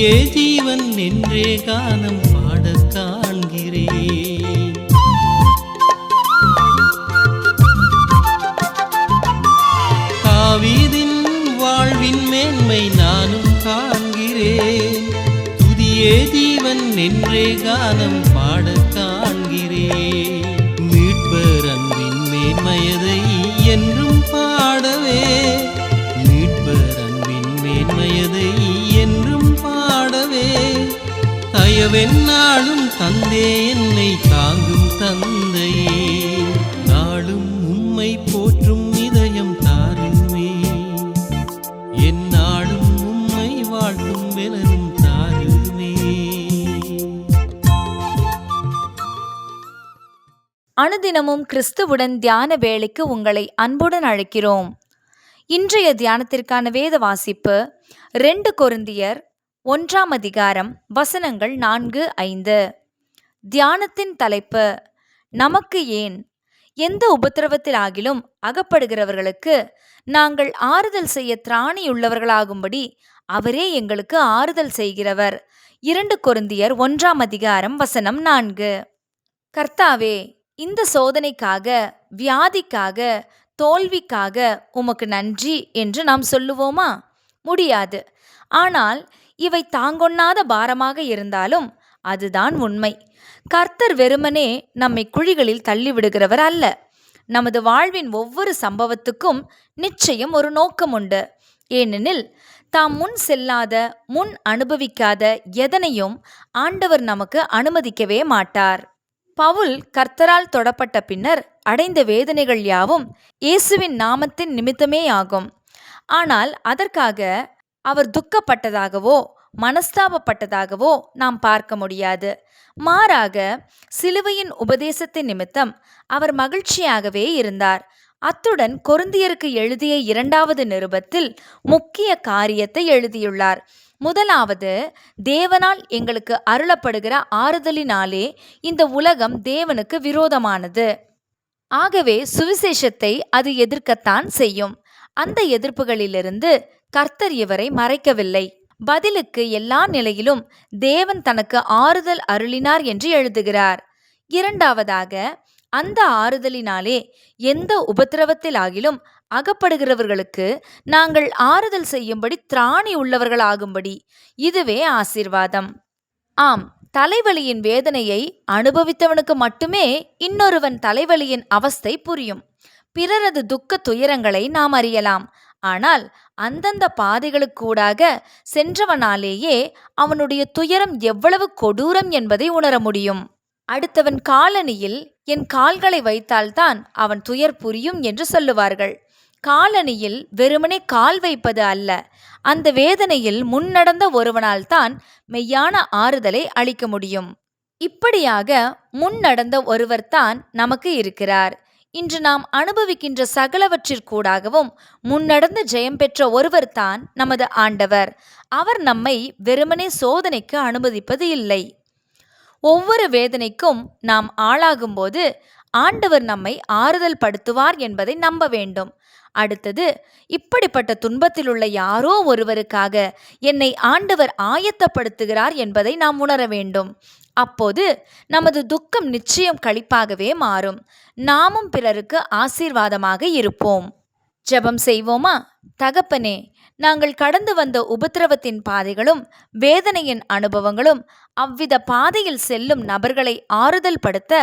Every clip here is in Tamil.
துதியே ஜீவன் என்றே கானம் பாடக் காண்கிறேன். தாவீதின் வாழ்வின் மேன்மை நானும் காண்கிறேன். துதியே ஜீவன் என்றே கானம் பாடக் காண்கிறேன். மீட்பர் அன்பின் மேன்மையதை என்றும் பாடவே, மீட்பர் அன்பின் மேன்மையதை என்றும் பாடவே, தயவென்னாலும் தந்தே என்னை தாங்கும் தந்தையே, நாளும் உம்மை போற்றும் இதயம் தாருமே, எந்நாளும் உம்மை வாழ்த்தும் வெலனும் தாருமே. அனுதினமும் கிறிஸ்துவுடன் தியான வேளைக்கு உங்களை அன்புடன் அழைக்கிறோம். இன்றைய தியானத்திற்கான வேத வாசிப்பு 2 கொரிந்தியர் 1 அதிகாரம் வசனங்கள் 4-5. தியானத்தின் தலைப்பு, நமக்கு ஏன்? எந்த உபத்திரவத்திலாகிலும் அகப்படுகிறவர்களுக்கு நாங்கள் ஆறுதல் செய்ய திராணியுள்ளவர்களாகும்படி அவரே எங்களுக்கு ஆறுதல் செய்கிறவர். 2 கொரிந்தியர் 1 அதிகாரம் வசனம் 4. கர்த்தாவே, இந்த சோதனைக்காக, வியாதிக்காக, தோல்விக்காக உமக்கு நன்றி என்று நாம் சொல்லுவோமா? முடியாது. ஆனால் இவை தாங்கொண்ணாத பாரமாக இருந்தாலும் அதுதான் உண்மை. கர்த்தர் வெறுமனே நம்மை குழிகளில் தள்ளிவிடுகிறவர் அல்ல. நமது வாழ்வின் ஒவ்வொரு சம்பவத்துக்கும் நிச்சயம் ஒரு நோக்கம் உண்டு. ஏனெனில் தாம் முன் செல்லாத, முன் அனுபவிக்காத எதனையும் ஆண்டவர் நமக்கு அனுமதிக்கவே மாட்டார். பவுல் கர்த்தரால் தொடப்பட்ட பின்னர் அடைந்த வேதனைகள் யாவும் இயேசுவின் நாமத்தின் நிமித்தமேயாகும். ஆனால் அதற்காக அவர் துக்கப்பட்டதாகவோ மனஸ்தாபப்பட்டதாகவோ நாம் பார்க்க முடியாது. மாறாக சிலுவையின் உபதேசத்தின் நிமித்தம் அவர் மகிழ்ச்சியாகவே இருந்தார். அத்துடன் கொரிந்தியருக்கு எழுதிய 2வது நிருபத்தில் முக்கிய காரியத்தை எழுதியுள்ளார். முதலாவது, தேவனால் எங்களுக்கு அருளப்படுகிற ஆறுதலினாலே இந்த உலகம் தேவனுக்கு விரோதமானது. ஆகவே சுவிசேஷத்தை அது எதிர்க்கத்தான் செய்யும். அந்த எதிர்ப்புகளிலிருந்து கர்த்தர் இவரை மறைக்கவில்லை. பதிலுக்கு எல்லா நிலையிலும் தேவன் தனக்கு ஆறுதல் அருளினார் என்று எழுதுகிறார். இரண்டாவதாக, அந்த ஆறுதலினாலே எந்த உபத்திரவத்திலாகிலும் அகப்படுகிறவர்களுக்கு நாங்கள் ஆறுதல் செய்யும்படி திராணி உள்ளவர்களாகும்படி. இதுவே ஆசீர்வாதம். ஆம், தலைவலியின் வேதனையை அனுபவித்தவனுக்கு மட்டுமே இன்னொருவன் தலைவலியின் அவஸ்தை புரியும். பிறரது துக்க துயரங்களை நாம் அறியலாம். ஆனால் அந்தந்த பாதைகளுக்கூடாக சென்றவனாலேயே அவனுடைய துயரம் எவ்வளவு கொடூரம் என்பதை உணர முடியும். அடுத்தவன் காலணியில் என் கால்களை வைத்தால்தான் அவன் துயர் புரியும் என்று சொல்லுவார்கள். காலணியில் வெறுமனே கால் வைப்பது அல்ல, அந்த வேதனையில் முன்னடந்த ஒருவனால் தான் மெய்யான ஆறுதலை அளிக்க முடியும். இப்படியாக முன்னடந்த ஒருவர்தான் நமக்கு இருக்கிறார். இன்று நாம் அனுபவிக்கின்ற சகலவற்றிற்கூடாகவும் முன்னடந்து ஜெயம் பெற்ற ஒருவர்தான் நமது ஆண்டவர். அவர் நம்மை வெறுமனே சோதனைக்கு அனுமதிப்பது இல்லை. ஒவ்வொரு வேதனைக்கும் நாம் ஆளாகும்போது ஆண்டவர் நம்மை ஆறுதல் படுத்துவார் என்பதை நம்ப வேண்டும். அடுத்தது, இப்படிப்பட்ட துன்பத்தில் உள்ள யாரோ ஒருவருக்காக என்னை ஆண்டவர் ஆயத்தப்படுத்துகிறார் என்பதை நாம் உணர வேண்டும். அப்போது நமது துக்கம் நிச்சயம் களிப்பாகவே மாறும். நாமும் பிறருக்கு ஆசீர்வாதமாக இருப்போம். ஜெபம் செய்வோமா? தகப்பனே, நாங்கள் கடந்து வந்த உபத்திரவத்தின் பாதைகளும் வேதனையின் அனுபவங்களும் அவ்வித பாதையில் செல்லும் நபர்களை ஆறுதல் படுத்த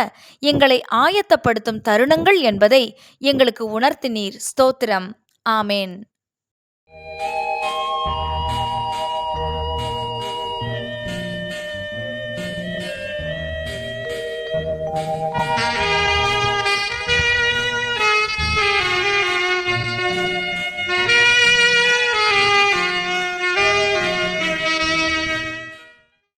எங்களை ஆயத்தப்படுத்தும் தருணங்கள் என்பதை எங்களுக்கு உணர்த்தினீர். ஸ்தோத்திரம். ஆமேன்.